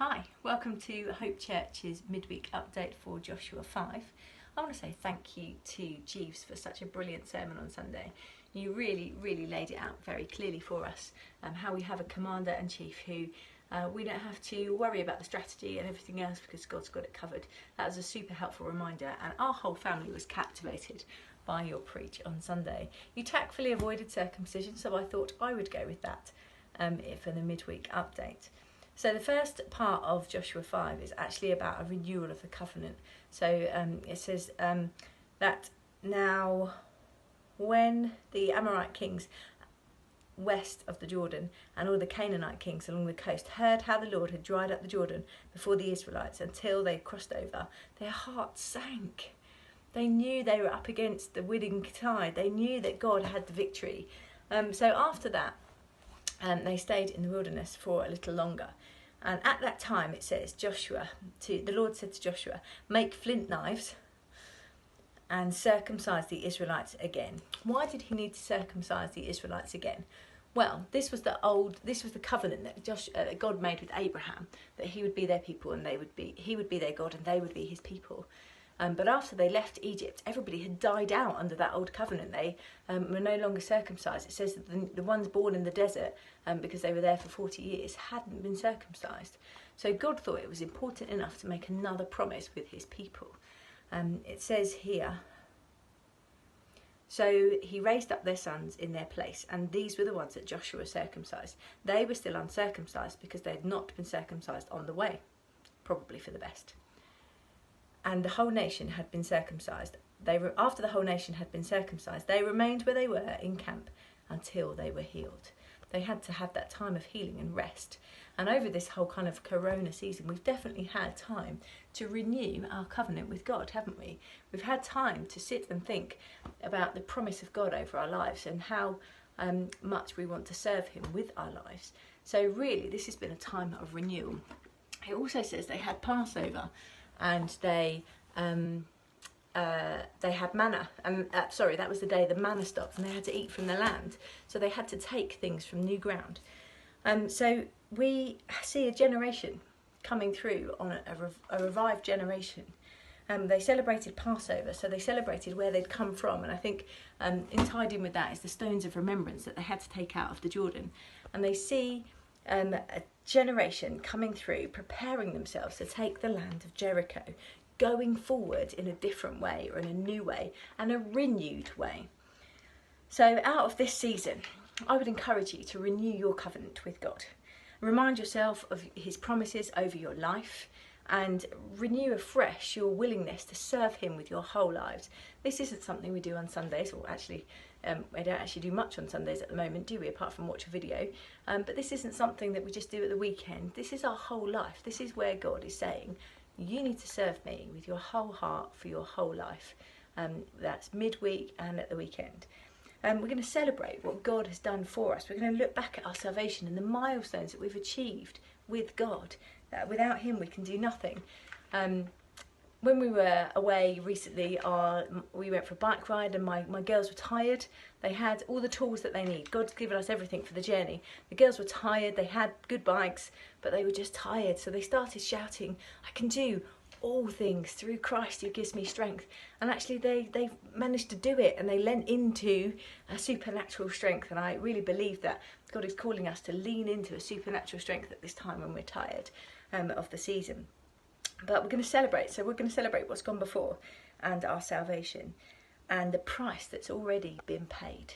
Hi, welcome to Hope Church's midweek update for Joshua 5. I want to say thank you to Jeeves for such a brilliant sermon on Sunday. You really laid it out very clearly for us, how we have a commander-in-chief who we don't have to worry about the strategy and everything else because God's got it covered. That was a super helpful reminder, and our whole family was captivated by your preach on Sunday. You tactfully avoided circumcision, so I thought I would go with that for the midweek update. So the first part of Joshua 5 is actually about a renewal of the covenant. So it says that now when the Amorite kings west of the Jordan and all the Canaanite kings along the coast heard how the Lord had dried up the Jordan before the Israelites until they crossed over, their hearts sank. They knew they were up against the winning tide. They knew that God had the victory. So after that, they stayed in the wilderness for a little longer. And at that time, it says, the Lord said to Joshua, make flint knives and circumcise the Israelites again. Why did he need to circumcise the Israelites again? Well, this was the covenant that God made with Abraham, that he would be their people and he would be their God and they would be his people. But after they left Egypt, everybody had died out under that old covenant. They were no longer circumcised. It says that the ones born in the desert, because they were there for 40 years, hadn't been circumcised. So God thought it was important enough to make another promise with his people. It says here, so he raised up their sons in their place, and these were the ones that Joshua circumcised. They were still uncircumcised because they had not been circumcised on the way, probably for the best. And the whole nation had been circumcised. After the whole nation had been circumcised, they remained where they were in camp until they were healed. They had to have that time of healing and rest. And over this whole kind of corona season, we've definitely had time to renew our covenant with God, haven't we? We've had time to sit and think about the promise of God over our lives and how much we want to serve him with our lives. So really, this has been a time of renewal. It also says they had Passover, and they had manna, and that was the day the manna stopped, and they had to eat from the land, so they had to take things from new ground. So we see a generation coming through on a revived generation. They celebrated Passover, so they celebrated where they'd come from, and I think tied in with that is the stones of remembrance that they had to take out of the Jordan. And they see a generation coming through, preparing themselves to take the land of Jericho, going forward in a different way or in a new way and a renewed way. So out of this season, I would encourage you to renew your covenant with God. Remind yourself of his promises over your life and renew afresh your willingness to serve him with your whole lives. This isn't something we do on Sundays, or actually we don't actually do much on Sundays at the moment, do we, apart from watch a video? But this isn't something that we just do at the weekend. This is our whole life. This is where God is saying, you need to serve me with your whole heart for your whole life. That's midweek and at the weekend. We're going to celebrate what God has done for us. We're going to look back at our salvation and the milestones that we've achieved with God. That without him we can do nothing. When we were away recently, we went for a bike ride, and my girls were tired. They had all the tools that they need. God's given us everything for the journey. The girls were tired. They had good bikes, but they were just tired. So they started shouting, I can do all things through Christ who gives me strength. And actually they managed to do it, and they lent into a supernatural strength. And I really believe that God is calling us to lean into a supernatural strength at this time when we're tired of the season. But we're going to celebrate. So we're going to celebrate what's gone before and our salvation and the price that's already been paid.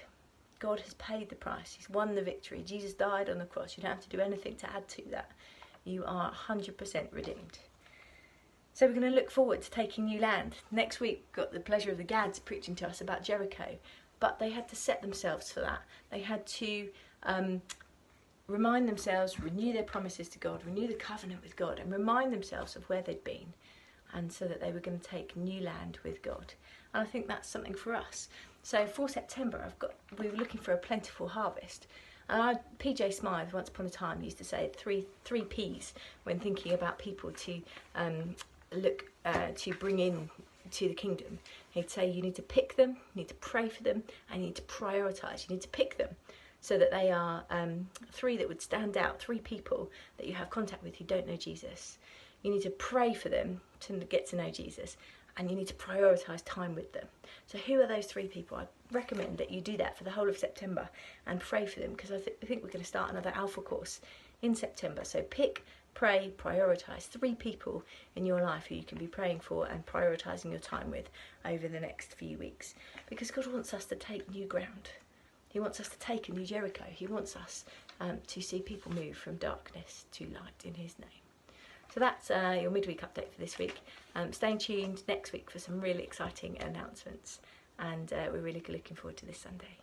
God has paid the price. He's won the victory. Jesus died on the cross. You don't have to do anything to add to that. You are 100% redeemed. So we're going to look forward to taking new land. Next week, we've got the pleasure of the Gads preaching to us about Jericho. But they had to set themselves for that. They had to remind themselves, renew their promises to God, renew the covenant with God, and remind themselves of where they'd been, and so that they were going to take new land with God. And I think that's something for us. So for September, we were looking for a plentiful harvest. And PJ Smythe, once upon a time, used to say three P's when thinking about people to to bring in to the kingdom. He'd say you need to pick them, you need to pray for them, and you need to prioritise. You need to pick them. so that they are 3 that would stand out, 3 people that you have contact with who don't know Jesus. You need to pray for them to get to know Jesus, and you need to prioritise time with them. So who are those 3 people? I recommend that you do that for the whole of September and pray for them, because I think we're going to start another Alpha course in September. So pick, pray, prioritise 3 people in your life who you can be praying for and prioritising your time with over the next few weeks, because God wants us to take new ground. He wants us to take a new Jericho. He wants us to see people move from darkness to light in his name. So that's your midweek update for this week. Stay tuned next week for some really exciting announcements, and we're really looking forward to this Sunday.